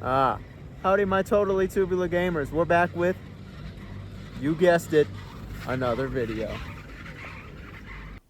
Howdy my totally tubular gamers, we're back with, you guessed it, another video.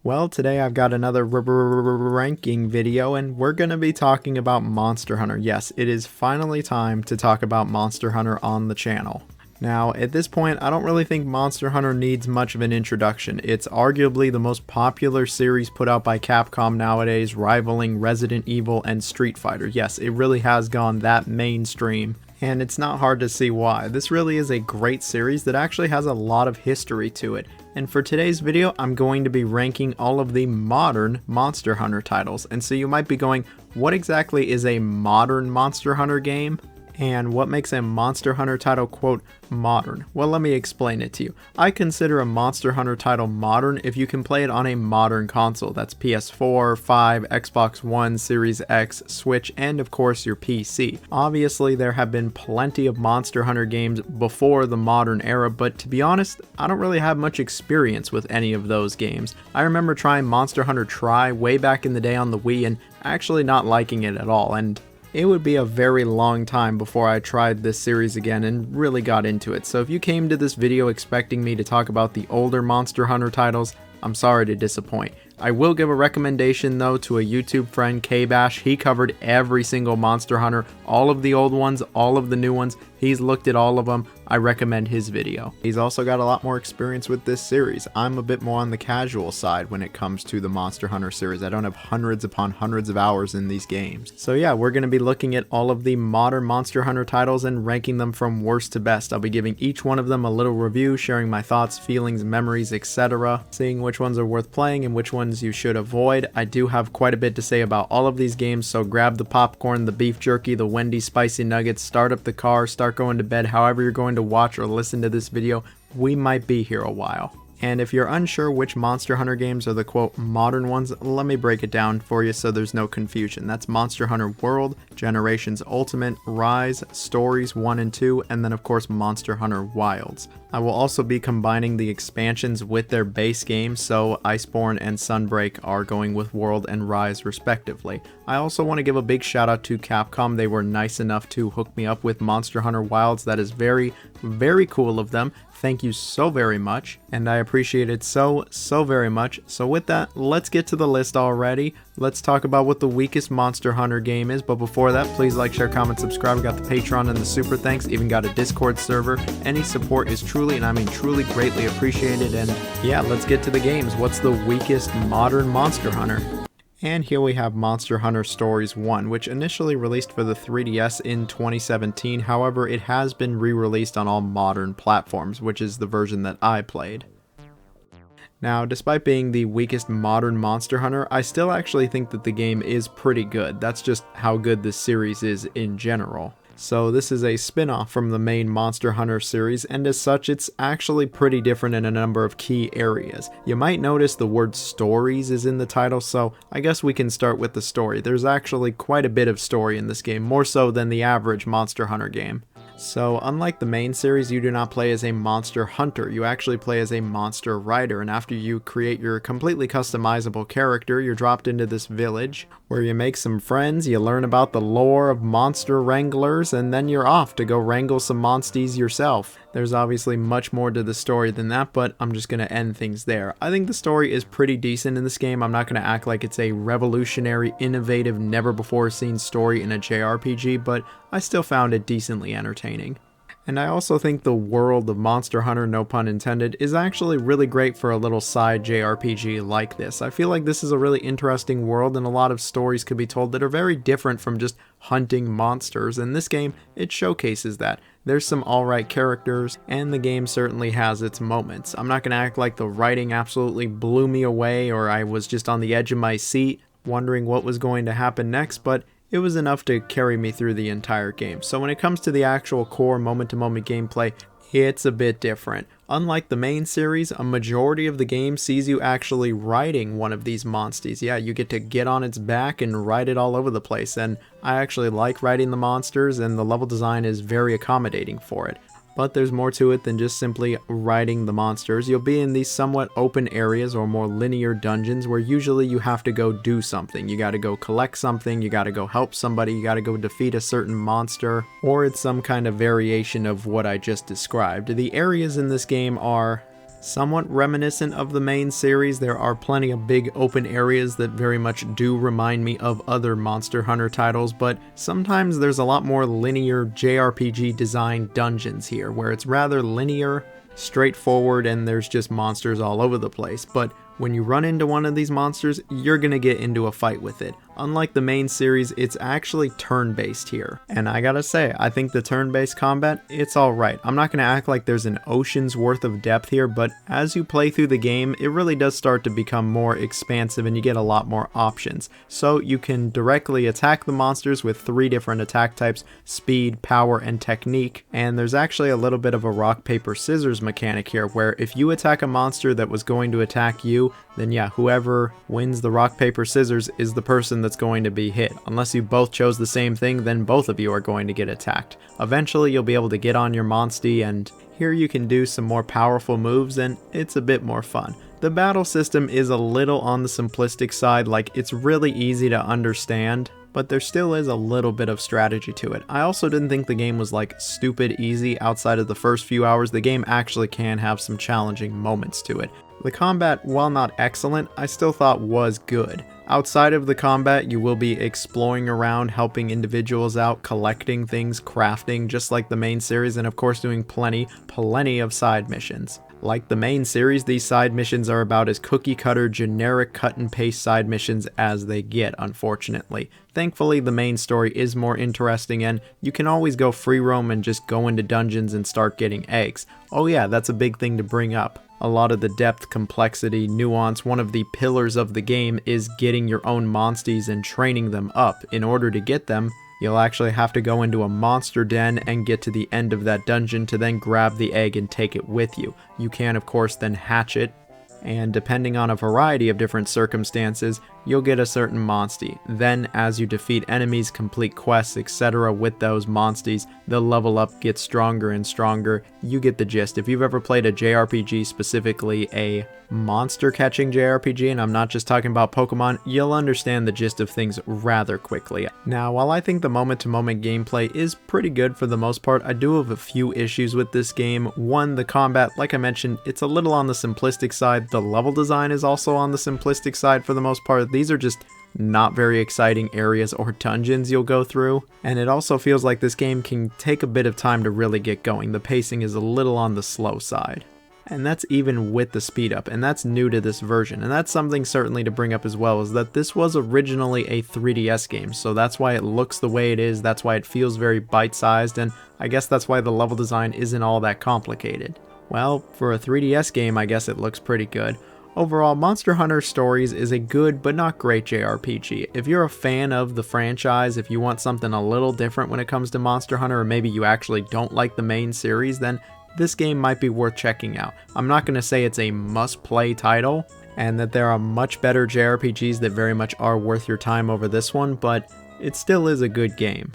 Well, today I've got another ranking video, and we're going to be talking about Monster Hunter. Yes, it is finally time to talk about Monster Hunter on the channel. Now, at this point, I don't really think Monster Hunter needs much of an introduction. It's arguably the most popular series put out by Capcom nowadays, rivaling Resident Evil and Street Fighter. Yes, it really has gone that mainstream. And it's not hard to see why. This really is a great series that actually has a lot of history to it. And for today's video, I'm going to be ranking all of the modern Monster Hunter titles. And so you might be going, what exactly is a modern Monster Hunter game? And what makes a Monster Hunter title, quote, modern? Well, let me explain it to you. I consider a Monster Hunter title modern if you can play it on a modern console. That's PS4, 5, Xbox One, Series X, Switch, and of course your PC. Obviously, there have been plenty of Monster Hunter games before the modern era, but to be honest, I don't really have much experience with any of those games. I remember trying Monster Hunter Tri way back in the day on the Wii and actually not liking it at all, and it would be a very long time before I tried this series again and really got into it. So if you came to this video expecting me to talk about the older Monster Hunter titles, I'm sorry to disappoint. I will give a recommendation though to a YouTube friend, K-Bash. He covered every single Monster Hunter, all of the old ones, all of the new ones. He's looked at all of them. I recommend his video. He's also got a lot more experience with this series. I'm a bit more on the casual side when it comes to the Monster Hunter series. I don't have hundreds upon hundreds of hours in these games. So yeah, we're going to be looking at all of the modern Monster Hunter titles and ranking them from worst to best. I'll be giving each one of them a little review, sharing my thoughts, feelings, memories, etc. Seeing which ones are worth playing and which ones you should avoid. I do have quite a bit to say about all of these games, so grab the popcorn, the beef jerky, the Wendy's spicy nuggets, start up the car, start going to bed, however you're going to watch or listen to this video. We might be here a while. And if you're unsure which Monster Hunter games are the quote modern ones, let me break it down for you so there's no confusion. That's Monster Hunter World, Generations Ultimate, Rise, Stories 1 and 2, and then of course Monster Hunter Wilds. I will also be combining the expansions with their base game, so Iceborne and Sunbreak are going with World and Rise respectively. I also want to give a big shout out to Capcom. They were nice enough to hook me up with Monster Hunter Wilds. That is very, very cool of them. Thank you so very much, and I appreciate it so very much. So with that, let's get to the list already. Let's talk about what the weakest Monster Hunter game is, but before that, please like, share, comment, subscribe. We got the Patreon and the Super Thanks, even got a Discord server. Any support is truly, and I mean truly, greatly appreciated, and yeah, let's get to the games. What's the weakest modern Monster Hunter? And here we have Monster Hunter Stories 1, which initially released for the 3DS in 2017, however it has been re-released on all modern platforms, which is the version that I played. Now, despite being the weakest modern Monster Hunter, I still actually think that the game is pretty good. That's just how good this series is in general. So this is a spin-off from the main Monster Hunter series, and as such it's actually pretty different in a number of key areas. You might notice the word stories is in the title, so I guess we can start with the story. There's actually quite a bit of story in this game, more so than the average Monster Hunter game. So unlike the main series, you do not play as a monster hunter, you actually play as a monster rider, and after you create your completely customizable character, you're dropped into this village where you make some friends, you learn about the lore of monster wranglers, and then you're off to go wrangle some monsties yourself. There's obviously much more to the story than that, but I'm just going to end things there. I think the story is pretty decent in this game. I'm not going to act like it's a revolutionary, innovative, never-before-seen story in a JRPG, but I still found it decently entertaining. And I also think the world of Monster Hunter, no pun intended, is actually really great for a little side JRPG like this. I feel like this is a really interesting world and a lot of stories could be told that are very different from just hunting monsters, and this game, it showcases that. There's some alright characters, and the game certainly has its moments. I'm not going to act like the writing absolutely blew me away or I was just on the edge of my seat wondering what was going to happen next, but it was enough to carry me through the entire game. So when it comes to the actual core moment-to-moment gameplay, it's a bit different. Unlike the main series, a majority of the game sees you actually riding one of these monsters. Yeah, you get to get on its back and ride it all over the place, and I actually like riding the monsters, and the level design is very accommodating for it. But there's more to it than just simply riding the monsters. You'll be in these somewhat open areas or more linear dungeons where usually you have to go do something. You gotta go collect something, you gotta go help somebody, you gotta go defeat a certain monster, or it's some kind of variation of what I just described. The areas in this game are somewhat reminiscent of the main series. There are plenty of big open areas that very much do remind me of other Monster Hunter titles, but sometimes there's a lot more linear JRPG designed dungeons here, where it's rather linear, straightforward, and there's just monsters all over the place. But when you run into one of these monsters, you're gonna get into a fight with it. Unlike the main series, it's actually turn-based here. And I gotta say, I think the turn-based combat, it's alright. I'm not gonna act like there's an ocean's worth of depth here, but as you play through the game, it really does start to become more expansive and you get a lot more options. So you can directly attack the monsters with 3 different attack types: speed, power, and technique. And there's actually a little bit of a rock, paper, scissors mechanic here, where if you attack a monster that was going to attack you, then yeah, whoever wins the rock, paper, scissors is the person that's going to be hit. Unless you both chose the same thing, then both of you are going to get attacked. Eventually you'll be able to get on your monstie, and here you can do some more powerful moves and it's a bit more fun. The battle system is a little on the simplistic side, like it's really easy to understand, but there still is a little bit of strategy to it. I also didn't think the game was like stupid easy outside of the first few hours. The game actually can have some challenging moments to it. The combat, while not excellent, I still thought was good. Outside of the combat, you will be exploring around, helping individuals out, collecting things, crafting, just like the main series, and of course doing plenty of side missions. Like the main series, these side missions are about as cookie-cutter, generic cut-and-paste side missions as they get, unfortunately. Thankfully, the main story is more interesting, and you can always go free roam and just go into dungeons and start getting eggs. Oh yeah, that's a big thing to bring up. A lot of the depth, complexity, nuance, one of the pillars of the game is getting your own monsties and training them up. In order to get them, you'll actually have to go into a monster den and get to the end of that dungeon to then grab the egg and take it with you. You can, of course, then hatch it, and depending on a variety of different circumstances, you'll get a certain monstie. Then, as you defeat enemies, complete quests, etc. with those monsties, they'll level up, get stronger and stronger. You get the gist. If you've ever played a JRPG, specifically a monster catching JRPG, and I'm not just talking about Pokemon, you'll understand the gist of things rather quickly. Now, while I think the moment-to-moment gameplay is pretty good for the most part, I do have a few issues with this game. One, the combat, like I mentioned, it's a little on the simplistic side. The level design is also on the simplistic side for the most part. These are just not very exciting areas or dungeons you'll go through, and it also feels like this game can take a bit of time to really get going. The pacing is a little on the slow side. And that's even with the speed up, and that's new to this version. And that's something certainly to bring up as well, is that this was originally a 3DS game, so that's why it looks the way it is, that's why it feels very bite-sized, and I guess that's why the level design isn't all that complicated. Well, for a 3DS game, I guess it looks pretty good. Overall, Monster Hunter Stories is a good but not great JRPG. If you're a fan of the franchise, if you want something a little different when it comes to Monster Hunter, or maybe you actually don't like the main series, then this game might be worth checking out. I'm not going to say it's a must-play title, and that there are much better JRPGs that very much are worth your time over this one, but it still is a good game.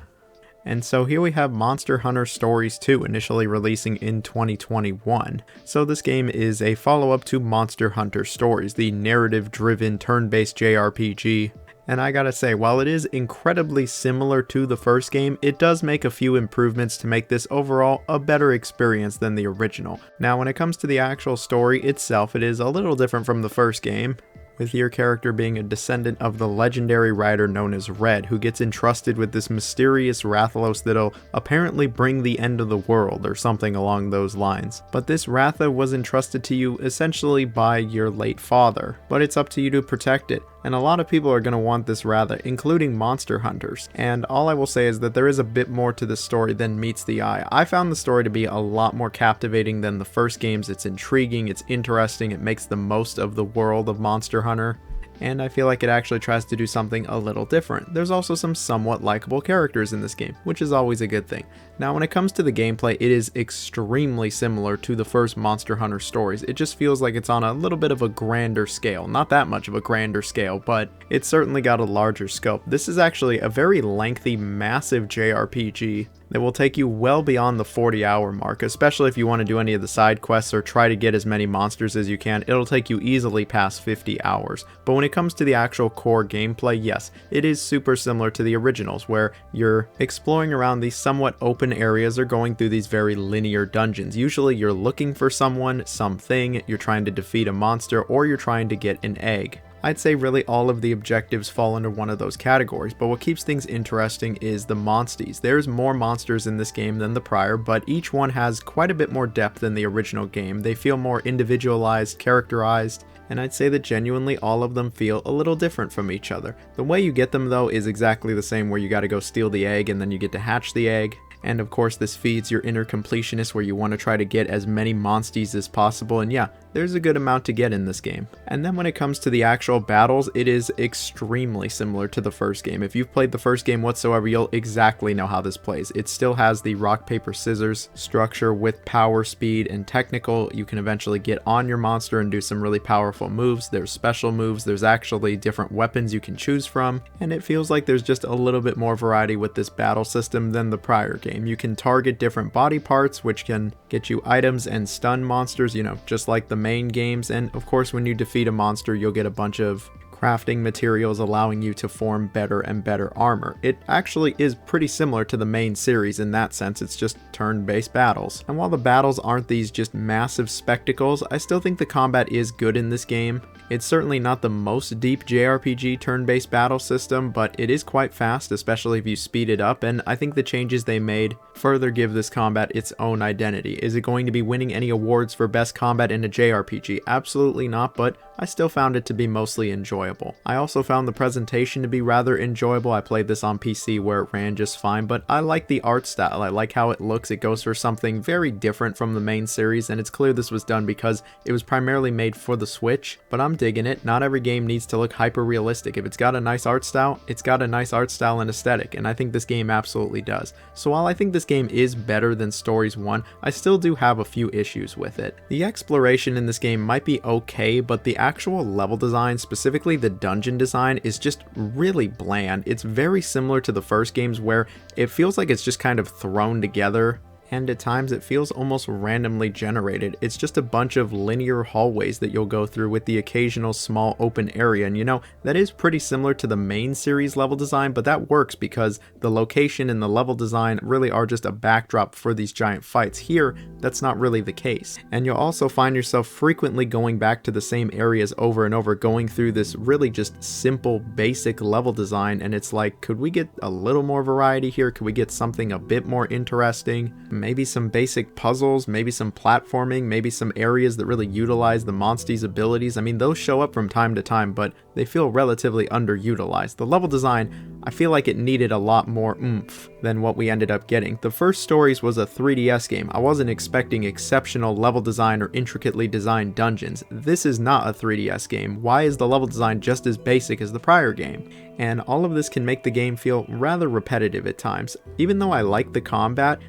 And so here we have Monster Hunter Stories 2, initially releasing in 2021. So this game is a follow-up to Monster Hunter Stories, the narrative-driven turn-based JRPG. And I gotta say, while it is incredibly similar to the first game, it does make a few improvements to make this overall a better experience than the original. Now, when it comes to the actual story itself, it is a little different from the first game, with your character being a descendant of the legendary rider known as Red, who gets entrusted with this mysterious Rathalos that'll apparently bring the end of the world, or something along those lines. But this Ratha was entrusted to you essentially by your late father, but it's up to you to protect it. And a lot of people are going to want this Ratha, including monster hunters. And all I will say is that there is a bit more to the story than meets the eye. I found the story to be a lot more captivating than the first games. It's intriguing, it's interesting, it makes the most of the world of Monster Hunter. And I feel like it actually tries to do something a little different. There's also some somewhat likable characters in this game, which is always a good thing. Now, when it comes to the gameplay, it is extremely similar to the first Monster Hunter Stories. It just feels like it's on a little bit of a grander scale. Not that much of a grander scale, but it's certainly got a larger scope. This is actually a very lengthy, massive JRPG It will take you well beyond the 40-hour mark, especially if you want to do any of the side quests or try to get as many monsters as you can. It'll take you easily past 50 hours. But when it comes to the actual core gameplay, yes, it is super similar to the originals, where you're exploring around these somewhat open areas or going through these very linear dungeons. Usually you're looking for someone, something, you're trying to defeat a monster, or you're trying to get an egg. I'd say really all of the objectives fall under one of those categories, but what keeps things interesting is the monsties. There's more monsters in this game than the prior, but each one has quite a bit more depth than the original game. They feel more individualized, characterized, and I'd say that genuinely all of them feel a little different from each other. The way you get them though is exactly the same, where you gotta go steal the egg and then you get to hatch the egg. And of course this feeds your inner completionist, where you want to try to get as many monsties as possible, and yeah, there's a good amount to get in this game. And then when it comes to the actual battles, it is extremely similar to the first game. If you've played the first game whatsoever, you'll exactly know how this plays. It still has the rock, paper, scissors structure with power, speed, and technical. You can eventually get on your monster and do some really powerful moves. There's special moves, there's actually different weapons you can choose from, and it feels like there's just a little bit more variety with this battle system than the prior game. You can target different body parts, which can get you items and stun monsters, you know, just like the main games. And of course, when you defeat a monster, you'll get a bunch of crafting materials allowing you to form better and better armor. It actually is pretty similar to the main series in that sense. It's just turn-based battles. And while the battles aren't these just massive spectacles, I still think the combat is good in this game. It's certainly not the most deep JRPG turn-based battle system, but it is quite fast, especially if you speed it up, and I think the changes they made further give this combat its own identity. Is it going to be winning any awards for best combat in a JRPG? Absolutely not, but I still found it to be mostly enjoyable. I also found the presentation to be rather enjoyable. I played this on PC where it ran just fine, but I like the art style. I like how it looks. It goes for something very different from the main series, and it's clear this was done because it was primarily made for the Switch, but I'm digging it. Not every game needs to look hyper realistic. If it's got a nice art style, it's got a nice art style and aesthetic, and I think this game absolutely does. So while I think this game is better than Stories 1, I still do have a few issues with it. The exploration in this game might be okay, but the actual level design, specifically the dungeon design, is just really bland. It's very similar to the first games, where it feels like it's just kind of thrown together, and at times it feels almost randomly generated. It's just a bunch of linear hallways that you'll go through with the occasional small open area, and you know, that is pretty similar to the main series level design, but that works because the location and the level design really are just a backdrop for these giant fights. Here, that's not really the case, and you'll also find yourself frequently going back to the same areas over and over, going through this really just simple, basic level design, and it's like, could we get a little more variety here? Could we get something a bit more interesting? Maybe some basic puzzles, maybe some platforming, maybe some areas that really utilize the monstie's abilities. I mean, those show up from time to time, but they feel relatively underutilized. The level design, I feel like it needed a lot more oomph than what we ended up getting. The first Stories was a 3DS game. I wasn't expecting exceptional level design or intricately designed dungeons. This is not a 3DS game. Why is the level design just as basic as the prior game? And all of this can make the game feel rather repetitive at times. Even though I like the combat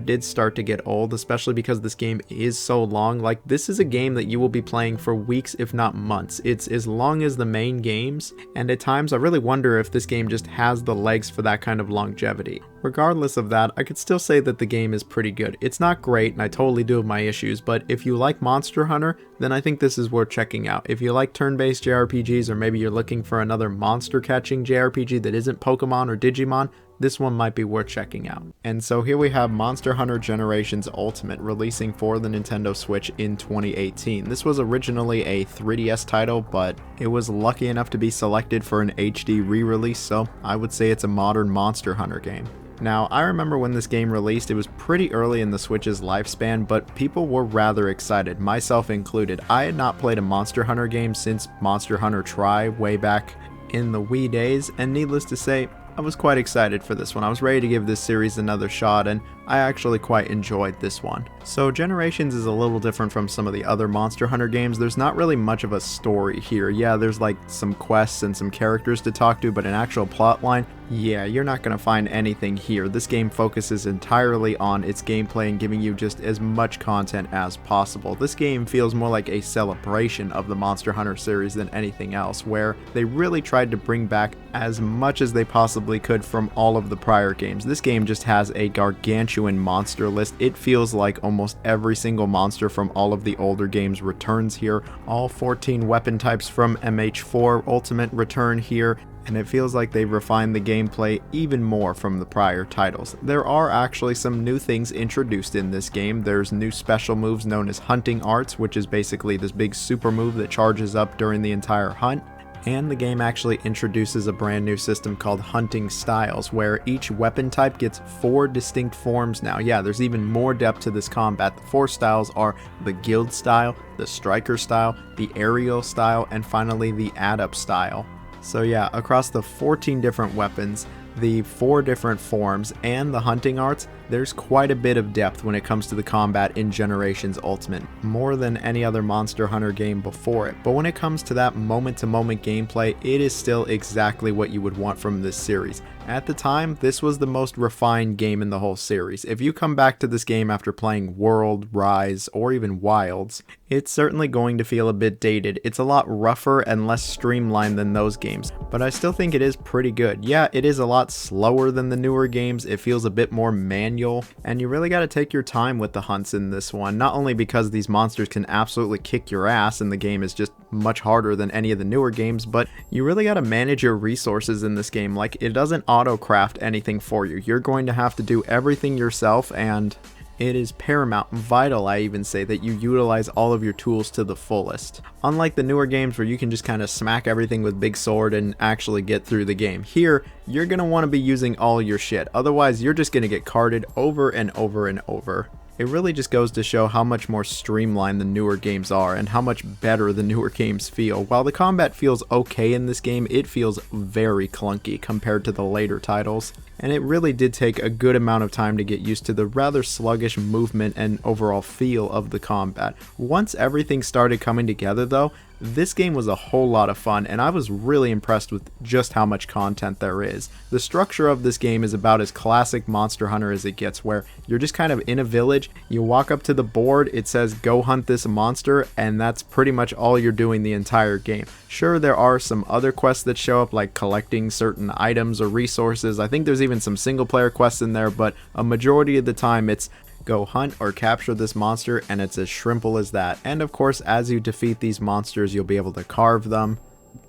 did start to get old, especially because this game is so long. Like, this is a game that you will be playing for weeks, if not months. It's as long as the main games, and at times I really wonder if this game just has the legs for that kind of longevity. Regardless of that, I could still say that the game is pretty good. It's not great, and I totally do have my issues, but if you like Monster Hunter, then I think this is worth checking out. If you like turn-based JRPGs, or maybe you're looking for another monster-catching JRPG that isn't Pokemon or Digimon, this one might be worth checking out. And so here we have Monster Hunter Generations Ultimate, releasing for the Nintendo Switch in 2018. This was originally a 3DS title, but it was lucky enough to be selected for an HD re-release, so I would say it's a modern Monster Hunter game. Now, I remember when this game released, it was pretty early in the Switch's lifespan, but people were rather excited, myself included. I had not played a Monster Hunter game since Monster Hunter Tri way back in the Wii days, and needless to say, I was quite excited for this one. I was ready to give this series another shot, and I actually quite enjoyed this one. So Generations is a little different from some of the other Monster Hunter games. There's not really much of a story here. Yeah, there's like some quests and some characters to talk to, but an actual plot line, yeah, you're not going to find anything here. This game focuses entirely on its gameplay and giving you just as much content as possible. This game feels more like a celebration of the Monster Hunter series than anything else, where they really tried to bring back as much as they possibly could from all of the prior games. This game just has a gargantuan monster list. It feels like almost every single monster from all of the older games returns here. All 14 weapon types from MH4 Ultimate return here, and it feels like they've refined the gameplay even more from the prior titles. There are actually some new things introduced in this game. There's new special moves known as hunting arts, which is basically this big super move that charges up during the entire hunt. And the game actually introduces a brand new system called hunting styles, where each weapon type gets 4 distinct forms now. Yeah, there's even more depth to this combat. The 4 styles are the guild style, the striker style, the aerial style, and finally the adept style. So yeah, across the 14 different weapons, the 4 different forms, and the hunting arts, there's quite a bit of depth when it comes to the combat in Generations Ultimate, more than any other Monster Hunter game before it. But when it comes to that moment-to-moment gameplay, it is still exactly what you would want from this series. At the time, this was the most refined game in the whole series. If you come back to this game after playing World, Rise, or even Wilds, it's certainly going to feel a bit dated. It's a lot rougher and less streamlined than those games, but I still think it is pretty good. Yeah, it is a lot slower than the newer games. It feels a bit more manual, and you really got to take your time with the hunts in this one, not only because these monsters can absolutely kick your ass and the game is just much harder than any of the newer games, but you really got to manage your resources in this game. Like, it doesn't auto-craft anything for you. You're going to have to do everything yourself, and it is paramount, vital I even say, that you utilize all of your tools to the fullest. Unlike the newer games where you can just kind of smack everything with big sword and actually get through the game, here you're going to want to be using all your shit, otherwise you're just going to get carded over and over and over. It really just goes to show how much more streamlined the newer games are and how much better the newer games feel. While the combat feels okay in this game, it feels very clunky compared to the later titles. And it really did take a good amount of time to get used to the rather sluggish movement and overall feel of the combat. Once everything started coming together though, this game was a whole lot of fun, and I was really impressed with just how much content there is. The structure of this game is about as classic Monster Hunter as it gets, where you're just kind of in a village, you walk up to the board, it says go hunt this monster, and that's pretty much all you're doing the entire game. Sure, there are some other quests that show up, like collecting certain items or resources. I think there's even some single player quests in there, but a majority of the time it's go hunt or capture this monster, and it's as simple as that. And of course, as you defeat these monsters, you'll be able to carve them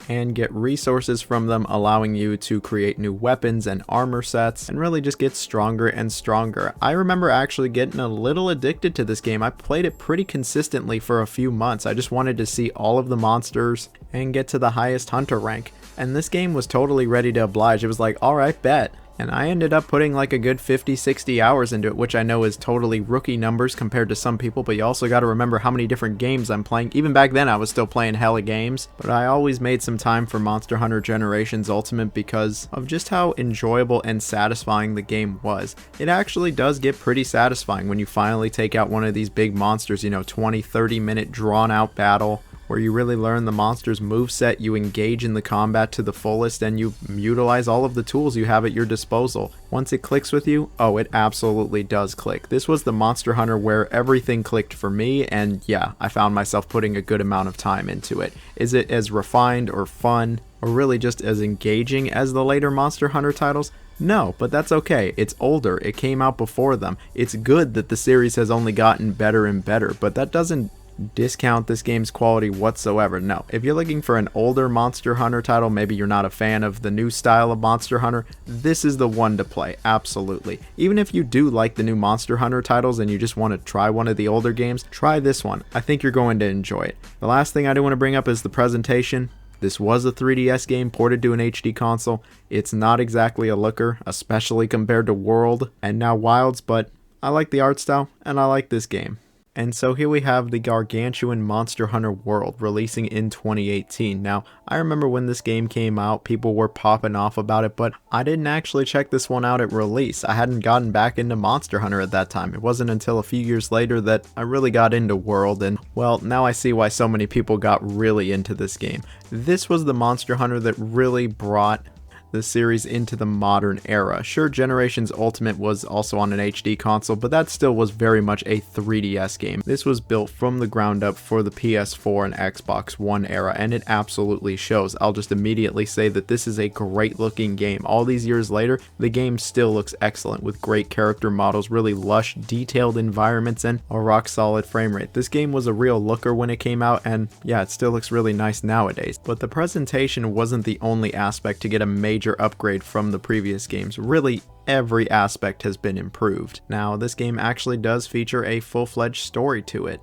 and get resources from them, allowing you to create new weapons and armor sets and really just get stronger and stronger. I remember actually getting a little addicted to this game. I played it pretty consistently for a few months. I just wanted to see all of the monsters and get to the highest hunter rank, and this game was totally ready to oblige. It was like, alright, bet. And I ended up putting like a good 50-60 hours into it, which I know is totally rookie numbers compared to some people, but you also got to remember how many different games I'm playing. Even back then I was still playing hella games, but I always made some time for Monster Hunter Generations Ultimate because of just how enjoyable and satisfying the game was. It actually does get pretty satisfying when you finally take out one of these big monsters, 20-30 minute drawn out battle, where you really learn the monster's moveset, you engage in the combat to the fullest, and you utilize all of the tools you have at your disposal. Once it clicks with you, oh, it absolutely does click. This was the Monster Hunter where everything clicked for me, and yeah, I found myself putting a good amount of time into it. Is it as refined or fun, or really just as engaging as the later Monster Hunter titles? No, but that's okay. It's older. It came out before them. It's good that the series has only gotten better and better, but that doesn't discount this game's quality whatsoever. No, if you're looking for an older Monster Hunter title, maybe you're not a fan of the new style of Monster Hunter, this is the one to play, absolutely. Even if you do like the new Monster Hunter titles and you just want to try one of the older games, try this one. I think you're going to enjoy it. The last thing I do want to bring up is the presentation. This was a 3DS game ported to an HD console. It's not exactly a looker, especially compared to World and now Wilds, but I like the art style and I like this game. And so here we have the gargantuan Monster Hunter World releasing in 2018. Now, I remember when this game came out, people were popping off about it, but I didn't actually check this one out at release. I hadn't gotten back into Monster Hunter at that time. It wasn't until a few years later that I really got into World, and well, now I see why so many people got really into this game. This was the Monster Hunter that really brought the series into the modern era. Sure, Generations Ultimate was also on an HD console, but that still was very much a 3DS game. This was built from the ground up for the PS4 and Xbox One era, and it absolutely shows. I'll just immediately say that this is a great looking game. All these years later, the game still looks excellent with great character models, really lush, detailed environments, and a rock solid frame rate. This game was a real looker when it came out, and yeah, it still looks really nice nowadays. But the presentation wasn't the only aspect to get a major upgrade from the previous games. Really, every aspect has been improved. Now, this game actually does feature a full-fledged story to it.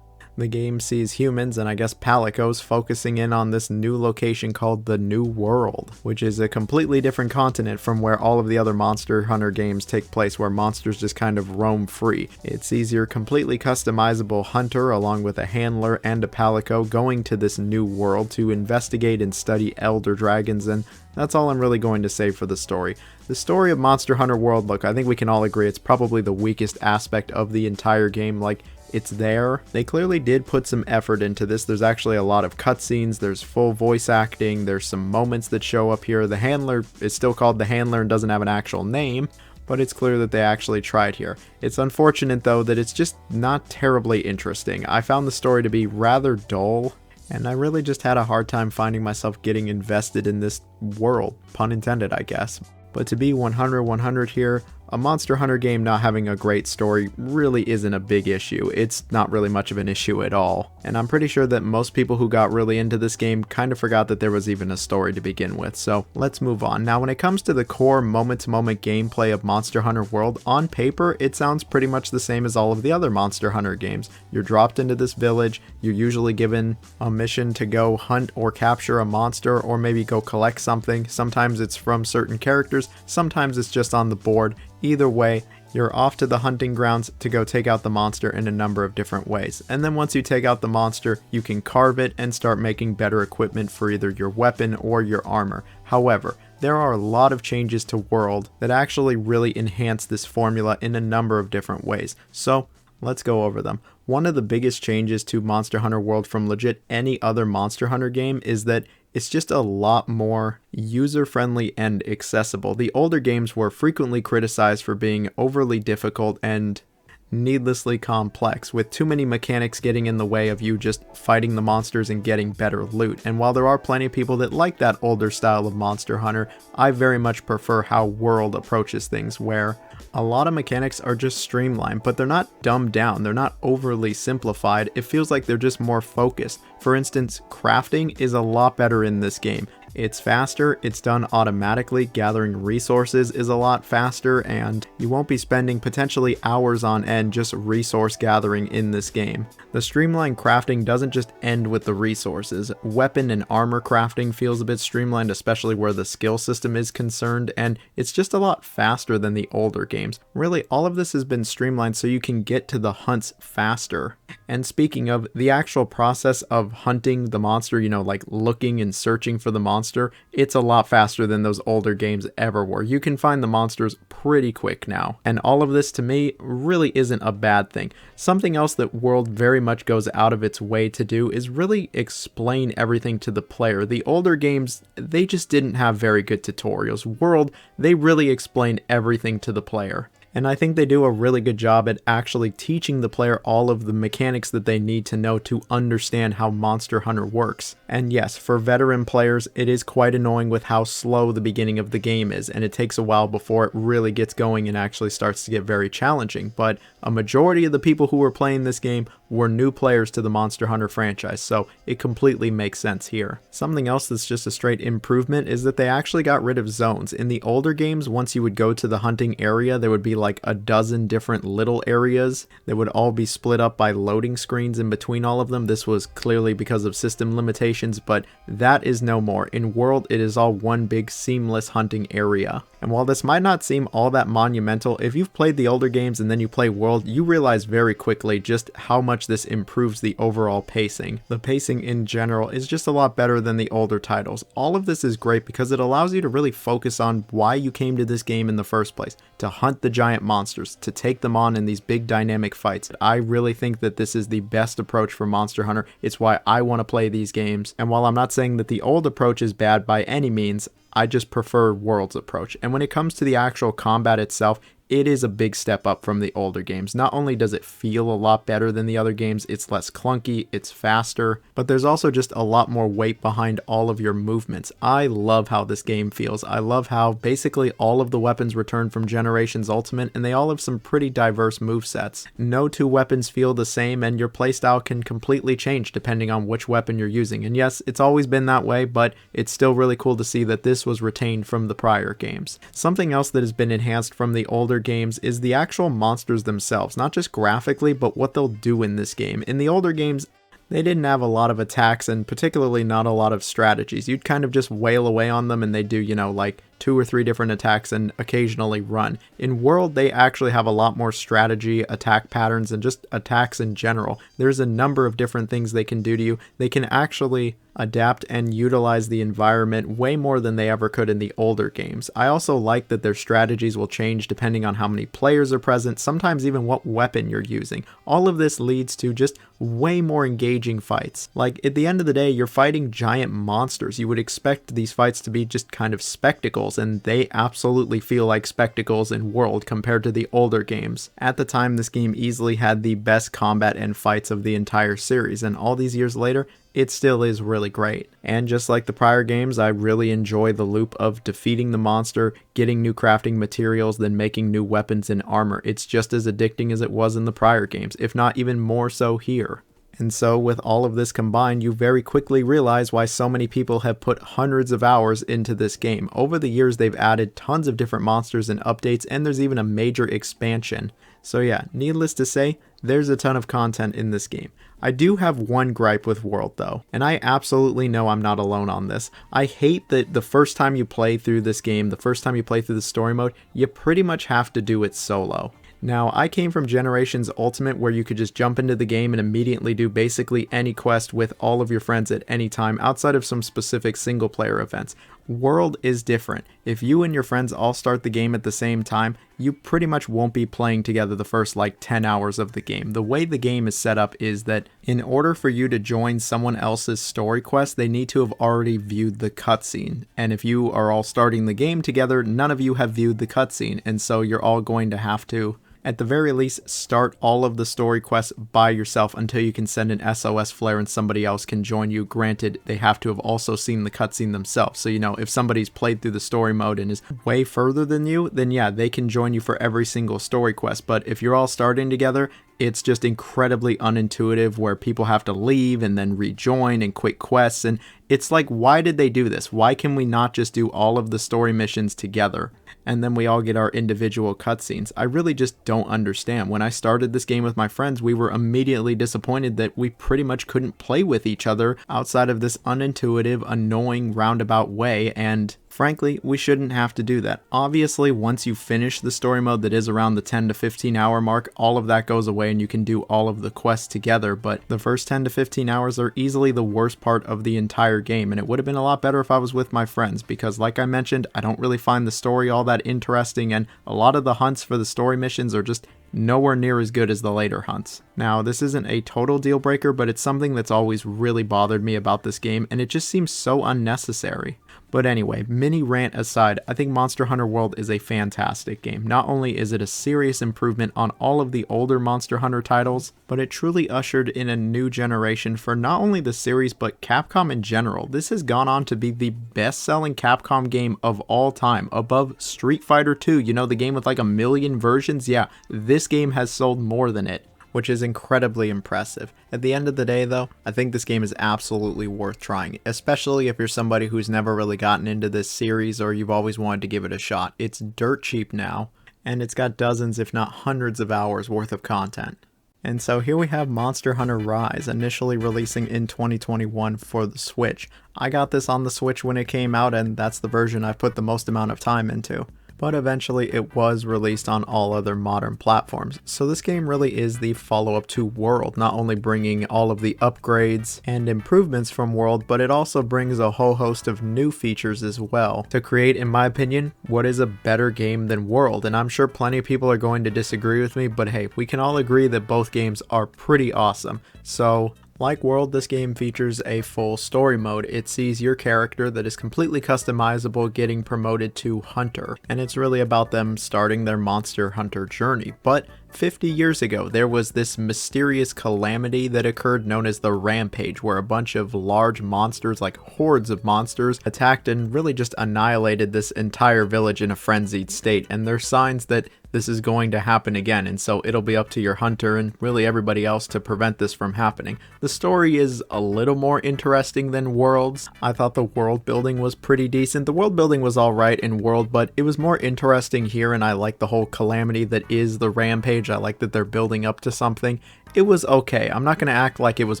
The game sees humans, and I guess Palicos, focusing in on this new location called the New World, which is a completely different continent from where all of the other Monster Hunter games take place, where monsters just kind of roam free. It sees your completely customizable hunter along with a handler and a Palico going to this new world to investigate and study elder dragons, and that's all I'm really going to say for the story. The story of Monster Hunter World, look, I think we can all agree it's probably the weakest aspect of the entire game. Like, it's there. They clearly did put some effort into this. There's actually a lot of cutscenes, there's full voice acting, there's some moments that show up here. The handler is still called the handler and doesn't have an actual name, but it's clear that they actually tried here. It's unfortunate though that it's just not terribly interesting. I found the story to be rather dull, and I really just had a hard time finding myself getting invested in this world, pun intended I guess. But to be 100 here, a Monster Hunter game not having a great story really isn't a big issue. It's not really much of an issue at all. And I'm pretty sure that most people who got really into this game kind of forgot that there was even a story to begin with. So let's move on. Now, when it comes to the core moment-to-moment gameplay of Monster Hunter World, on paper, it sounds pretty much the same as all of the other Monster Hunter games. You're dropped into this village, you're usually given a mission to go hunt or capture a monster, or maybe go collect something. Sometimes it's from certain characters, sometimes it's just on the board. Either way, you're off to the hunting grounds to go take out the monster in a number of different ways. And then once you take out the monster, you can carve it and start making better equipment for either your weapon or your armor. However, there are a lot of changes to World that actually really enhance this formula in a number of different ways. So let's go over them. One of the biggest changes to Monster Hunter World from legit any other Monster Hunter game is that it's just a lot more user-friendly and accessible. The older games were frequently criticized for being overly difficult and needlessly complex, with too many mechanics getting in the way of you just fighting the monsters and getting better loot. And while there are plenty of people that like that older style of Monster Hunter, I very much prefer how World approaches things, where a lot of mechanics are just streamlined, but they're not dumbed down, they're not overly simplified. It feels like they're just more focused. For instance, crafting is a lot better in this game. It's faster, it's done automatically, gathering resources is a lot faster, and you won't be spending potentially hours on end just resource gathering in this game. The streamlined crafting doesn't just end with the resources. Weapon and armor crafting feels a bit streamlined, especially where the skill system is concerned, and it's just a lot faster than the older games. Really, all of this has been streamlined so you can get to the hunts faster. And speaking of the actual process of hunting the monster, you know, like looking and searching for the monster, it's a lot faster than those older games ever were. You can find the monsters pretty quick now. And all of this to me really isn't a bad thing. Something else that World very much goes out of its way to do is really explain everything to the player. The older games, they just didn't have very good tutorials. World, they really explain everything to the player. And I think they do a really good job at actually teaching the player all of the mechanics that they need to know to understand how Monster Hunter works. And yes, for veteran players, it is quite annoying with how slow the beginning of the game is, and it takes a while before it really gets going and actually starts to get very challenging. But a majority of the people who were playing this game were new players to the Monster Hunter franchise, so it completely makes sense here. Something else that's just a straight improvement is that they actually got rid of zones. In the older games, once you would go to the hunting area, there would be like a dozen different little areas that would all be split up by loading screens in between all of them. This was clearly because of system limitations, but that is no more. In World, it is all one big seamless hunting area. And And while this might not seem all that monumental, if you've played the older games and then you play World, you realize very quickly just how much this improves the overall pacing. The pacing in general is just a lot better than the older titles. All of this is great because it allows you to really focus on why you came to this game in the first place, to hunt the giant monsters, to take them on in these big dynamic fights. I really think that this is the best approach for Monster Hunter. It's why I want to play these games. And while I'm not saying that the old approach is bad by any means, I just prefer World's approach. And when it comes to the actual combat itself, it is a big step up from the older games. Not only does it feel a lot better than the other games, it's less clunky, it's faster, but there's also just a lot more weight behind all of your movements. I love how this game feels. I love how basically all of the weapons return from Generations Ultimate, and they all have some pretty diverse movesets. No two weapons feel the same, and your playstyle can completely change depending on which weapon you're using. And yes, it's always been that way, but it's still really cool to see that this was retained from the prior games. Something else that has been enhanced from the older games is the actual monsters themselves, not just graphically, but what they'll do in this game. In the older games, they didn't have a lot of attacks and particularly not a lot of strategies. You'd kind of just wail away on them and they do, like 2 or 3 different attacks and occasionally run. In World, they actually have a lot more strategy, attack patterns, and just attacks in general. There's a number of different things they can do to you. They can actually adapt and utilize the environment way more than they ever could in the older games. I also like that their strategies will change depending on how many players are present, sometimes even what weapon you're using. All of this leads to just way more engaging fights. Like, at the end of the day, you're fighting giant monsters. You would expect these fights to be just kind of spectacles, and they absolutely feel like spectacles in World compared to the older games. At the time, this game easily had the best combat and fights of the entire series, and all these years later, it still is really great. And just like the prior games, I really enjoy the loop of defeating the monster, getting new crafting materials, then making new weapons and armor. It's just as addicting as it was in the prior games, if not even more so here. And so with all of this combined, you very quickly realize why so many people have put hundreds of hours into this game. Over the years, they've added tons of different monsters and updates, and there's even a major expansion. So yeah, needless to say, there's a ton of content in this game. I do have one gripe with World though, and I absolutely know I'm not alone on this. I hate that the first time you play through this game, the first time you play through the story mode, you pretty much have to do it solo. Now, I came from Generations Ultimate where you could just jump into the game and immediately do basically any quest with all of your friends at any time outside of some specific single player events. World is different. If you and your friends all start the game at the same time, you pretty much won't be playing together the first 10 hours of the game. The way the game is set up is that in order for you to join someone else's story quest, they need to have already viewed the cutscene. And if you are all starting the game together, none of you have viewed the cutscene, and so you're all going to have to, at the very least, start all of the story quests by yourself until you can send an SOS flare and somebody else can join you. Granted, they have to have also seen the cutscene themselves. So, if somebody's played through the story mode and is way further than you, then yeah, they can join you for every single story quest. But if you're all starting together, it's just incredibly unintuitive where people have to leave and then rejoin and quit quests. And it's like, why did they do this? Why can we not just do all of the story missions together and then we all get our individual cutscenes? I really just don't understand. When I started this game with my friends, we were immediately disappointed that we pretty much couldn't play with each other outside of this unintuitive, annoying, roundabout way, and frankly, we shouldn't have to do that. Obviously, once you finish the story mode that is around the 10 to 15 hour mark, all of that goes away and you can do all of the quests together, but the first 10 to 15 hours are easily the worst part of the entire game, and it would have been a lot better if I was with my friends, because like I mentioned, I don't really find the story all that interesting, and a lot of the hunts for the story missions are just nowhere near as good as the later hunts. Now, this isn't a total deal breaker, but it's something that's always really bothered me about this game, and it just seems so unnecessary. But anyway, mini rant aside, I think Monster Hunter World is a fantastic game. Not only is it a serious improvement on all of the older Monster Hunter titles, but it truly ushered in a new generation for not only the series, but Capcom in general. This has gone on to be the best-selling Capcom game of all time, above Street Fighter 2, the game with like 1 million versions. Yeah, this game has sold more than it, which is incredibly impressive. At the end of the day though, I think this game is absolutely worth trying, especially if you're somebody who's never really gotten into this series or you've always wanted to give it a shot. It's dirt cheap now, and it's got dozens if not hundreds of hours worth of content. And so here we have Monster Hunter Rise, initially releasing in 2021 for the Switch. I got this on the Switch when it came out, and that's the version I've put the most amount of time into. but eventually it was released on all other modern platforms. So this game really is the follow-up to World, not only bringing all of the upgrades and improvements from World, but it also brings a whole host of new features as well to create, in my opinion, what is a better game than World. And I'm sure plenty of people are going to disagree with me, but hey, we can all agree that both games are pretty awesome. So like World, this game features a full story mode. It sees your character that is completely customizable getting promoted to Hunter, and it's really about them starting their monster hunter journey. But 50 years ago, there was this mysterious calamity that occurred known as the Rampage, where a bunch of large monsters, like hordes of monsters, attacked and really just annihilated this entire village in a frenzied state. And there's signs that this is going to happen again, and so it'll be up to your hunter and really everybody else to prevent this from happening. The story is a little more interesting than World's. I thought the world building was pretty decent. The world building was alright in World, but it was more interesting here, and I like the whole calamity that is the Rampage. I like that they're building up to something. It was okay. I'm not going to act like it was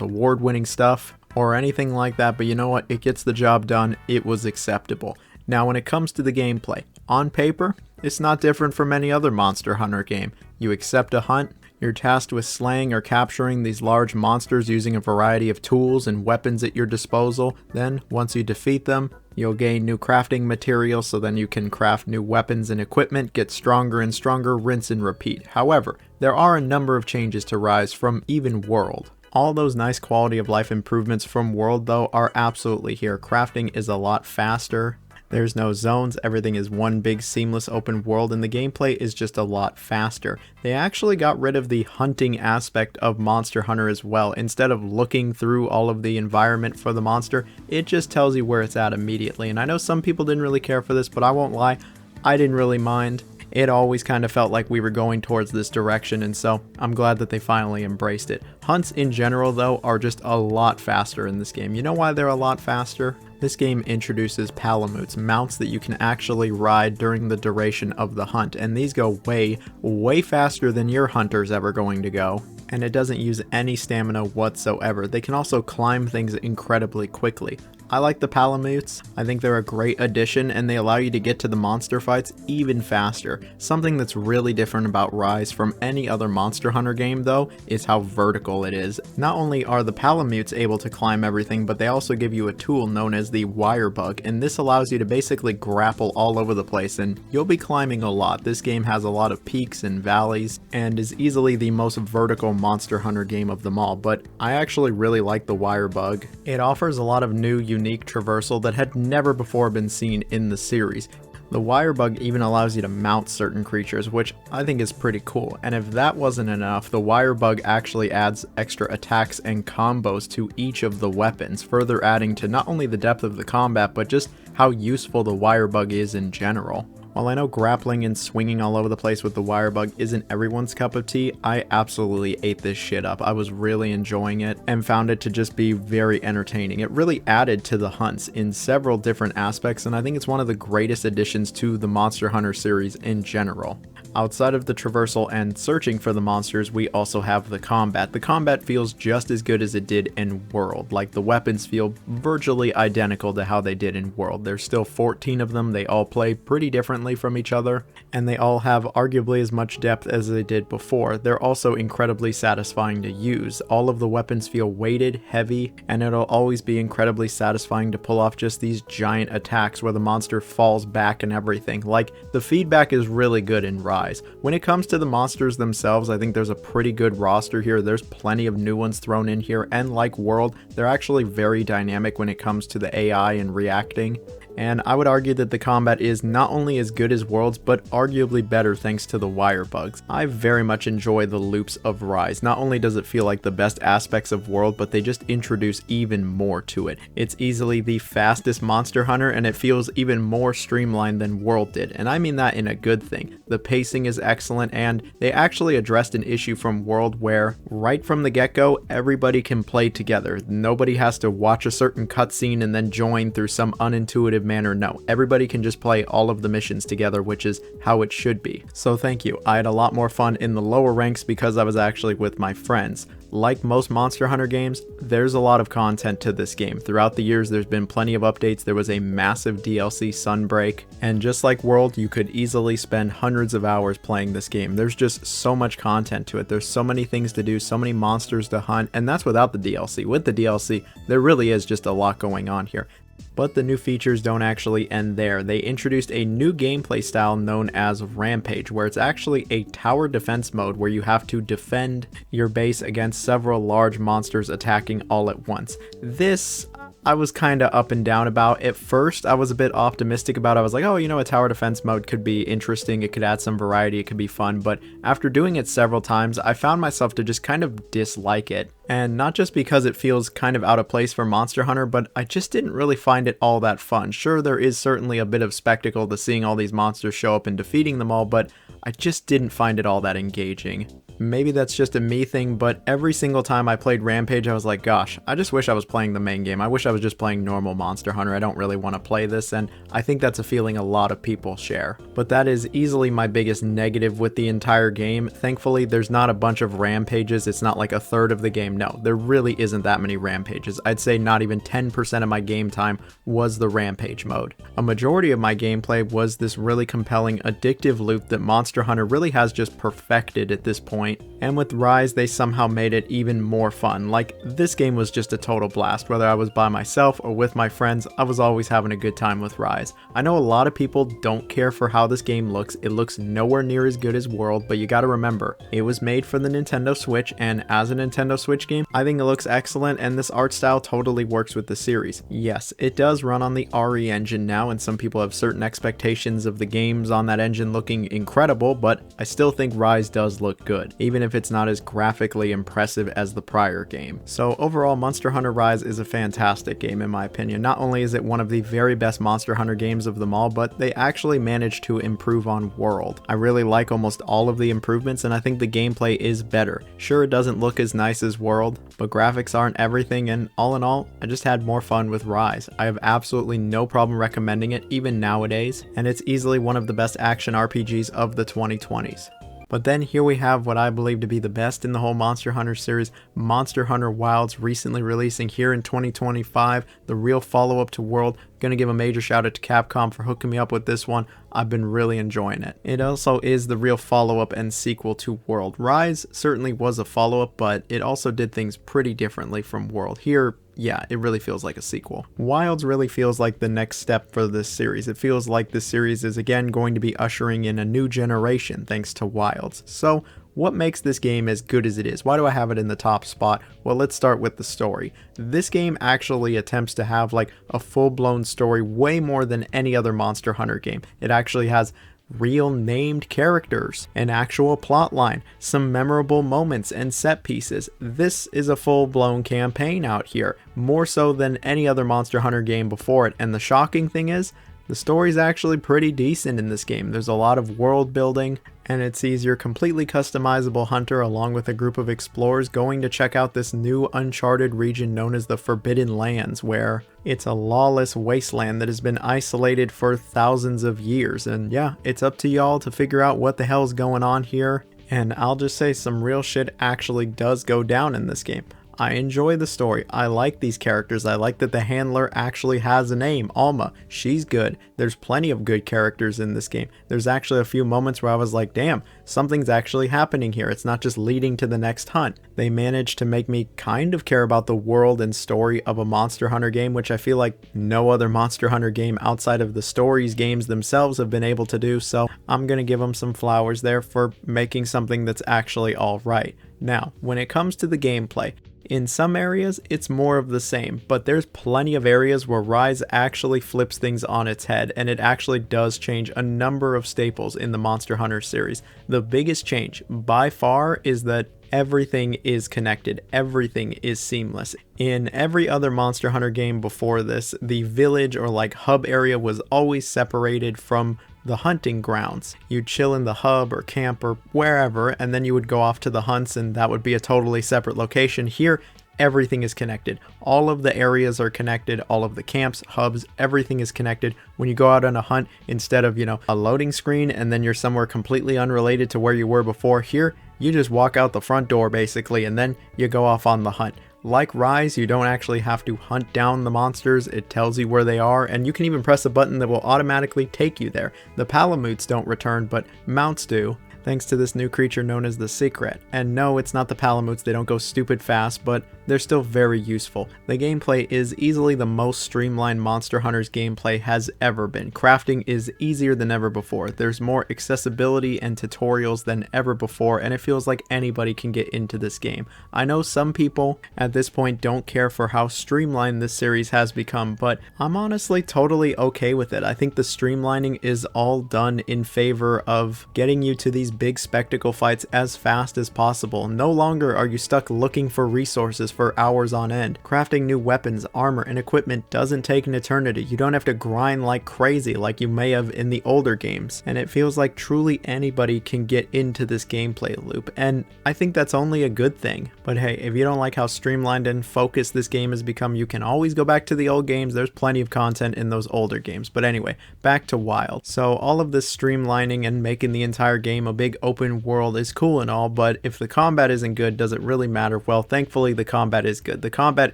award-winning stuff or anything like that, but you know what? It gets the job done. It was acceptable. Now, when it comes to the gameplay, on paper, it's not different from any other Monster Hunter game. You accept a hunt, you're tasked with slaying or capturing these large monsters using a variety of tools and weapons at your disposal. Then, once you defeat them, you'll gain new crafting materials, so then you can craft new weapons and equipment, get stronger and stronger, rinse and repeat. However, there are a number of changes to Rise from even World. All those nice quality of life improvements from World, though, are absolutely here. Crafting is a lot faster. There's no zones, everything is one big seamless open world, and the gameplay is just a lot faster. They actually got rid of the hunting aspect of Monster Hunter as well. Instead of looking through all of the environment for the monster, it just tells you where it's at immediately. And I know some people didn't really care for this, but I won't lie, I didn't really mind. It always kind of felt like we were going towards this direction, and so I'm glad that they finally embraced it. Hunts in general, though, are just a lot faster in this game. You know why they're a lot faster? This game introduces palamutes, mounts that you can actually ride during the duration of the hunt, and these go way faster than your hunter's ever going to go. And it doesn't use any stamina whatsoever. They can also climb things incredibly quickly. I like the palamutes. I think they're a great addition, and they allow you to get to the monster fights even faster. Something that's really different about Rise from any other Monster Hunter game, though, is how vertical it is. Not only are the palamutes able to climb everything, but they also give you a tool known as the wire bug, and this allows you to basically grapple all over the place, and you'll be climbing a lot. This game has a lot of peaks and valleys, and is easily the most vertical Monster Hunter game of them all, but I actually really like the wire bug. It offers a lot of new, unique traversal that had never before been seen in the series. The wire bug even allows you to mount certain creatures, which I think is pretty cool. And if that wasn't enough, the wire bug actually adds extra attacks and combos to each of the weapons, further adding to not only the depth of the combat, but just how useful the wire bug is in general. While I know grappling and swinging all over the place with the wire bug isn't everyone's cup of tea, I absolutely ate this shit up. I was really enjoying it and found it to just be very entertaining. It really added to the hunts in several different aspects, and I think it's one of the greatest additions to the Monster Hunter series in general. Outside of the traversal and searching for the monsters, we also have the combat. The combat feels just as good as it did in World. Like, the weapons feel virtually identical to how they did in World. There's still 14 of them, they all play pretty differently from each other, and they all have arguably as much depth as they did before. They're also incredibly satisfying to use. All of the weapons feel weighted, heavy, and it'll always be incredibly satisfying to pull off just these giant attacks where the monster falls back and everything. Like, the feedback is really good in Rise. When it comes to the monsters themselves, I think there's a pretty good roster here. There's plenty of new ones thrown in here, and like World, they're actually very dynamic when it comes to the AI and reacting. And I would argue that the combat is not only as good as World's, but arguably better thanks to the wire bugs. I very much enjoy the loops of Rise. Not only does it feel like the best aspects of World, but they just introduce even more to it. It's easily the fastest Monster Hunter, and it feels even more streamlined than World did. And I mean that in a good thing. The pacing is excellent, and they actually addressed an issue from World where, right from the get-go, everybody can play together. Nobody has to watch a certain cutscene and then join through some unintuitive manner. No, everybody can just play all of the missions together, which is how it should be. So thank you. I had a lot more fun in the lower ranks because I was actually with my friends. Like most Monster Hunter games, there's a lot of content to this game. Throughout the years, there's been plenty of updates. There was a massive DLC Sunbreak, and just like World, you could easily spend hundreds of hours playing this game. There's just so much content to it. There's so many things to do, so many monsters to hunt, and that's without the DLC. With the DLC, there really is just a lot going on here. But the new features don't actually end there. They introduced a new gameplay style known as Rampage, where it's actually a tower defense mode where you have to defend your base against several large monsters attacking all at once. This I was kind of up and down about. At first, I was a bit optimistic about it. I was like, oh, you know, a tower defense mode could be interesting. It could add some variety. It could be fun. But after doing it several times, I found myself to just kind of dislike it. And not just because it feels kind of out of place for Monster Hunter, but I just didn't really find it all that fun. Sure, there is certainly a bit of spectacle to seeing all these monsters show up and defeating them all, but I just didn't find it all that engaging. Maybe that's just a me thing, but every single time I played Rampage, I was like, gosh, I just wish I was playing the main game. I wish I was just playing normal Monster Hunter. I don't really want to play this, and I think that's a feeling a lot of people share. But that is easily my biggest negative with the entire game. Thankfully, there's not a bunch of rampages. It's not like a third of the game. No, there really isn't that many rampages. I'd say not even 10% of my game time was the rampage mode. A majority of my gameplay was this really compelling, addictive loop that Monster Hunter really has just perfected at this point. And with Rise, they somehow made it even more fun. Like, this game was just a total blast. Whether I was by myself or with my friends, I was always having a good time with Rise. I know a lot of people don't care for how this game looks. It looks nowhere near as good as World, but you gotta remember, it was made for the Nintendo Switch, and as a Nintendo Switch game, I think it looks excellent, and this art style totally works with the series. Yes, it does run on the RE engine now, and some people have certain expectations of the games on that engine looking incredible, but I still think Rise does look good, even if it's not as graphically impressive as the prior game. So overall, Monster Hunter Rise is a fantastic game in my opinion. Not only is it one of the very best Monster Hunter games of them all, but they actually managed to improve on World. I really like almost all of the improvements, and I think the gameplay is better. Sure, it doesn't look as nice as World, but graphics aren't everything, and all in all, I just had more fun with Rise. I have absolutely no problem recommending it, even nowadays, and it's easily one of the best action RPGs of the 2020s. But then here we have what I believe to be the best in the whole Monster Hunter series, Monster Hunter Wilds, recently releasing here in 2025, the real follow-up to World. Gonna give a major shout out to Capcom for hooking me up with this one. I've been really enjoying it. It also is the real follow-up and sequel to World. Rise certainly was a follow-up, but it also did things pretty differently from World. Here, yeah, it really feels like a sequel. Wilds really feels like the next step for this series. It feels like this series is again going to be ushering in a new generation thanks to Wilds. So what makes this game as good as it is? Why do I have it in the top spot? Well, let's start with the story. This game actually attempts to have like a full-blown story way more than any other Monster Hunter game. It actually has real named characters, an actual plot line, some memorable moments and set pieces. This is a full-blown campaign out here, more so than any other Monster Hunter game before it, and the shocking thing is, the story's actually pretty decent in this game. There's a lot of world building, and it sees your completely customizable hunter along with a group of explorers going to check out this new uncharted region known as the Forbidden Lands, where it's a lawless wasteland that has been isolated for thousands of years. And yeah, it's up to y'all to figure out what the hell's going on here. And I'll just say some real shit actually does go down in this game. I enjoy the story. I like these characters. I like that the handler actually has a name, Alma. She's good. There's plenty of good characters in this game. There's actually a few moments where I was like, damn, something's actually happening here. It's not just leading to the next hunt. They managed to make me kind of care about the world and story of a Monster Hunter game, which I feel like no other Monster Hunter game outside of the stories games themselves have been able to do, so I'm gonna give them some flowers there for making something that's actually alright. Now, when it comes to the gameplay, in some areas, it's more of the same, but there's plenty of areas where Rise actually flips things on its head, and it actually does change a number of staples in the Monster Hunter series. The biggest change, by far, is that everything is connected. Everything is seamless. In every other Monster Hunter game before this, the village or like hub area was always separated from the hunting grounds. You'd chill in the hub or camp or wherever, and then you would go off to the hunts, and that would be a totally separate location. Here, everything is connected. All of the areas are connected, all of the camps, hubs, everything is connected. When you go out on a hunt, instead of, a loading screen and then you're somewhere completely unrelated to where you were before, here, you just walk out the front door basically, and then you go off on the hunt. Like Rise, you don't actually have to hunt down the monsters, it tells you where they are, and you can even press a button that will automatically take you there. The Palamutes don't return, but mounts do, thanks to this new creature known as the Secret. And no, it's not the Palamutes, they don't go stupid fast, but they're still very useful. The gameplay is easily the most streamlined Monster Hunter's gameplay has ever been. Crafting is easier than ever before. There's more accessibility and tutorials than ever before, and it feels like anybody can get into this game. I know some people at this point don't care for how streamlined this series has become, but I'm honestly totally okay with it. I think the streamlining is all done in favor of getting you to these big spectacle fights as fast as possible. No longer are you stuck looking for resources for hours on end. Crafting new weapons, armor, and equipment doesn't take an eternity. You don't have to grind like crazy like you may have in the older games, and it feels like truly anybody can get into this gameplay loop, and I think that's only a good thing. But hey, if you don't like how streamlined and focused this game has become, you can always go back to the old games. There's plenty of content in those older games. But anyway, back to Wild. So all of this streamlining and making the entire game a big open world is cool and all, but if the combat isn't good, does it really matter? Well, thankfully the combat is good. The combat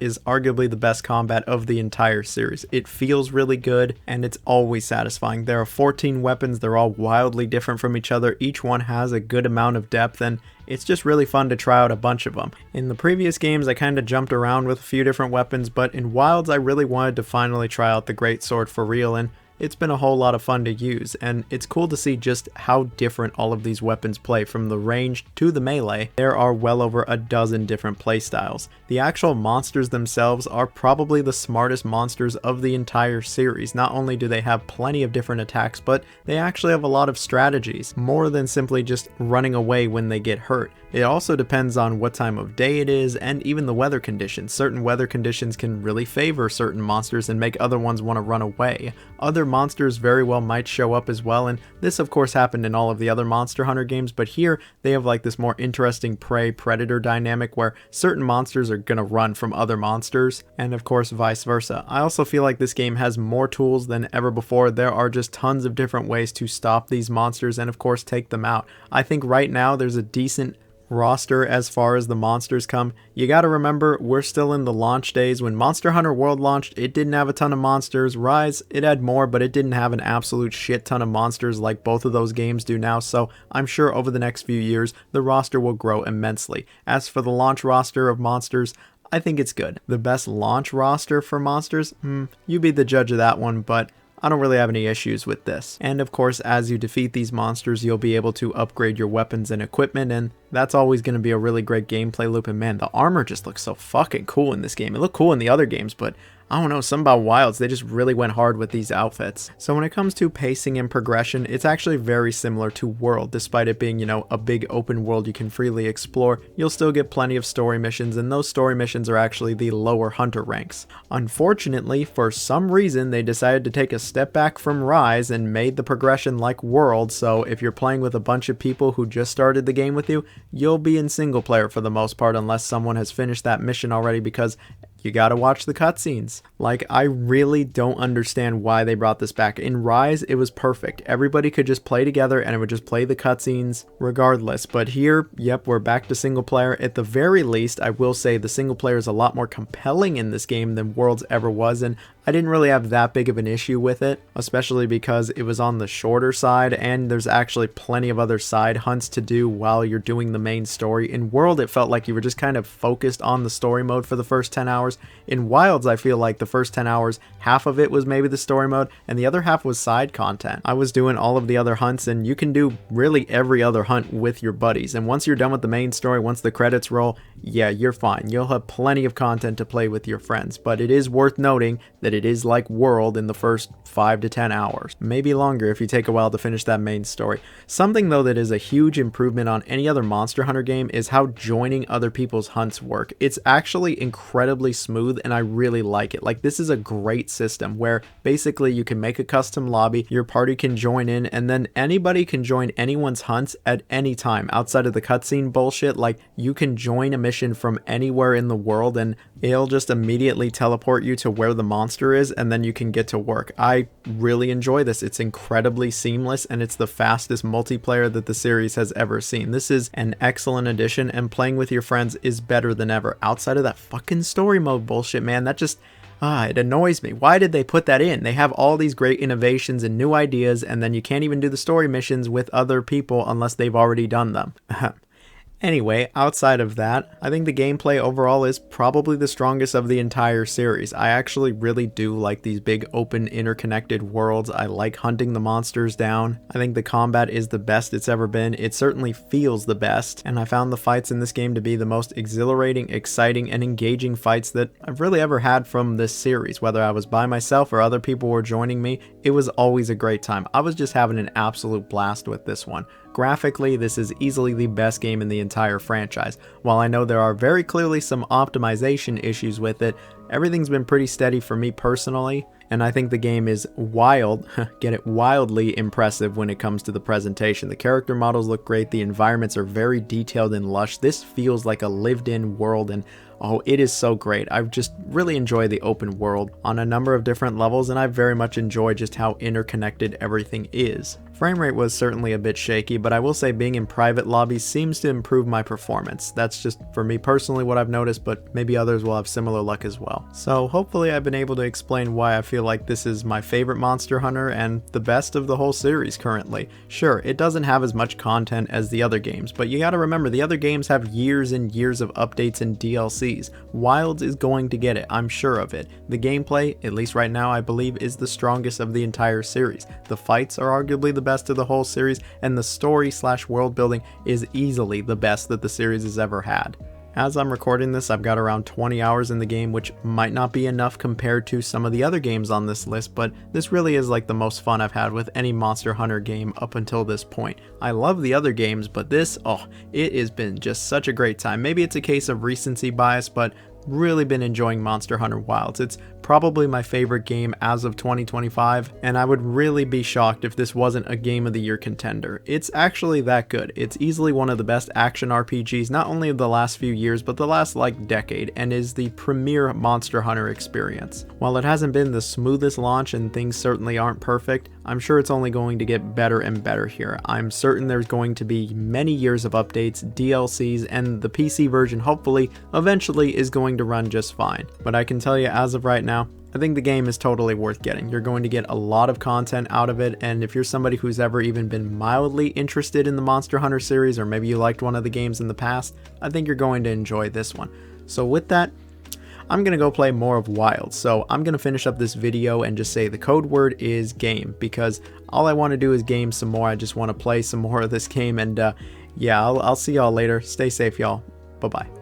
is arguably the best combat of the entire series. It feels really good and it's always satisfying. There are 14 weapons, they're all wildly different from each other. Each one has a good amount of depth, and it's just really fun to try out a bunch of them. In the previous games I kind of jumped around with a few different weapons, but in Wilds I really wanted to finally try out the Great Sword for real, and it's been a whole lot of fun to use, and it's cool to see just how different all of these weapons play. From the ranged to the melee, there are well over a dozen different playstyles. The actual monsters themselves are probably the smartest monsters of the entire series. Not only do they have plenty of different attacks, but they actually have a lot of strategies, more than simply just running away when they get hurt. It also depends on what time of day it is and even the weather conditions. Certain weather conditions can really favor certain monsters and make other ones want to run away. Other monsters very well might show up as well, and this of course happened in all of the other Monster Hunter games, but here they have like this more interesting prey-predator dynamic where certain monsters are gonna run from other monsters, and of course vice versa. I also feel like this game has more tools than ever before. There are just tons of different ways to stop these monsters and of course take them out. I think right now there's a decent roster as far as the monsters come. You gotta remember, we're still in the launch days. When Monster Hunter World launched, it didn't have a ton of monsters. Rise, it had more, but it didn't have an absolute shit ton of monsters like both of those games do now, so I'm sure over the next few years, the roster will grow immensely. As for the launch roster of monsters, I think it's good. The best launch roster for monsters? You be the judge of that one, but I don't really have any issues with this. And of course, as you defeat these monsters, you'll be able to upgrade your weapons and equipment, and that's always going to be a really great gameplay loop. And man, the armor just looks so fucking cool in this game. It looked cool in the other games, but I don't know, something about Wilds, they just really went hard with these outfits. So when it comes to pacing and progression, it's actually very similar to World. Despite it being, a big open world you can freely explore, you'll still get plenty of story missions, and those story missions are actually the lower hunter ranks. Unfortunately, for some reason, they decided to take a step back from Rise and made the progression like World, so if you're playing with a bunch of people who just started the game with you, you'll be in single player for the most part unless someone has finished that mission already, because you gotta watch the cutscenes. Like, I really don't understand why they brought this back. In Rise, it was perfect. Everybody could just play together and it would just play the cutscenes regardless. But here, yep, we're back to single player. At the very least, I will say the single player is a lot more compelling in this game than Worlds ever was, and I didn't really have that big of an issue with it, especially because it was on the shorter side and there's actually plenty of other side hunts to do while you're doing the main story. In World, it felt like you were just kind of focused on the story mode for the first 10 hours. In Wilds, I feel like the first 10 hours, half of it was maybe the story mode and the other half was side content. I was doing all of the other hunts, and you can do really every other hunt with your buddies, and once you're done with the main story, once the credits roll, yeah, you're fine. You'll have plenty of content to play with your friends, but it is worth noting that it is like World in the first 5 to 10 hours. Maybe longer if you take a while to finish that main story. Something though that is a huge improvement on any other Monster Hunter game is how joining other people's hunts work. It's actually incredibly smooth, and I really like it. Like, this is a great system where basically you can make a custom lobby, your party can join in, and then anybody can join anyone's hunts at any time outside of the cutscene bullshit. Like, you can join a mission from anywhere in the world and it'll just immediately teleport you to where the monster is, and then you can get to work. I really enjoy this. It's incredibly seamless, and it's the fastest multiplayer that the series has ever seen. This is an excellent addition, and playing with your friends is better than ever. Outside of that fucking story mode bullshit, man, that just... it annoys me. Why did they put that in? They have all these great innovations and new ideas, and then you can't even do the story missions with other people unless they've already done them. Anyway, outside of that, I think the gameplay overall is probably the strongest of the entire series. I actually really do like these big open interconnected worlds. I like hunting the monsters down. I think the combat is the best it's ever been. It certainly feels the best, and I found the fights in this game to be the most exhilarating, exciting, and engaging fights that I've really ever had from this series. Whether I was by myself or other people were joining me, it was always a great time. I was just having an absolute blast with this one. Graphically, this is easily the best game in the entire franchise. While I know there are very clearly some optimization issues with it, everything's been pretty steady for me personally, and I think the game is wildly impressive when it comes to the presentation. The character models look great, the environments are very detailed and lush. This feels like a lived-in world, and oh, it is so great. I just really enjoy the open world on a number of different levels, and I very much enjoy just how interconnected everything is. Frame rate was certainly a bit shaky, but I will say being in private lobbies seems to improve my performance. That's just for me personally what I've noticed, but maybe others will have similar luck as well. So hopefully I've been able to explain why I feel like this is my favorite Monster Hunter and the best of the whole series currently. Sure, it doesn't have as much content as the other games, but you gotta remember the other games have years and years of updates and DLCs. Wilds is going to get it, I'm sure of it. The gameplay, at least right now, I believe is the strongest of the entire series. The fights are arguably the best of the whole series, and the story/world building is easily the best that the series has ever had. As I'm recording this, I've got around 20 hours in the game, which might not be enough compared to some of the other games on this list, but this really is like the most fun I've had with any Monster Hunter game up until this point. I love the other games, but this, it has been just such a great time. Maybe it's a case of recency bias, but really been enjoying Monster Hunter Wilds. It's probably my favorite game as of 2025, and I would really be shocked if this wasn't a Game of the Year contender. It's actually that good. It's easily one of the best action RPGs, not only of the last few years, but the last decade, and is the premier Monster Hunter experience. While it hasn't been the smoothest launch and things certainly aren't perfect, I'm sure it's only going to get better and better here. I'm certain there's going to be many years of updates, DLCs, and the PC version hopefully eventually is going to run just fine. But I can tell you as of right now, I think the game is totally worth getting. You're going to get a lot of content out of it, and if you're somebody who's ever even been mildly interested in the Monster Hunter series, or maybe you liked one of the games in the past, I think you're going to enjoy this one. So with that, I'm going to go play more of Wild. So I'm going to finish up this video and just say the code word is game, because all I want to do is game some more. I just want to play some more of this game, and yeah, I'll see y'all later. Stay safe, y'all. Bye-bye.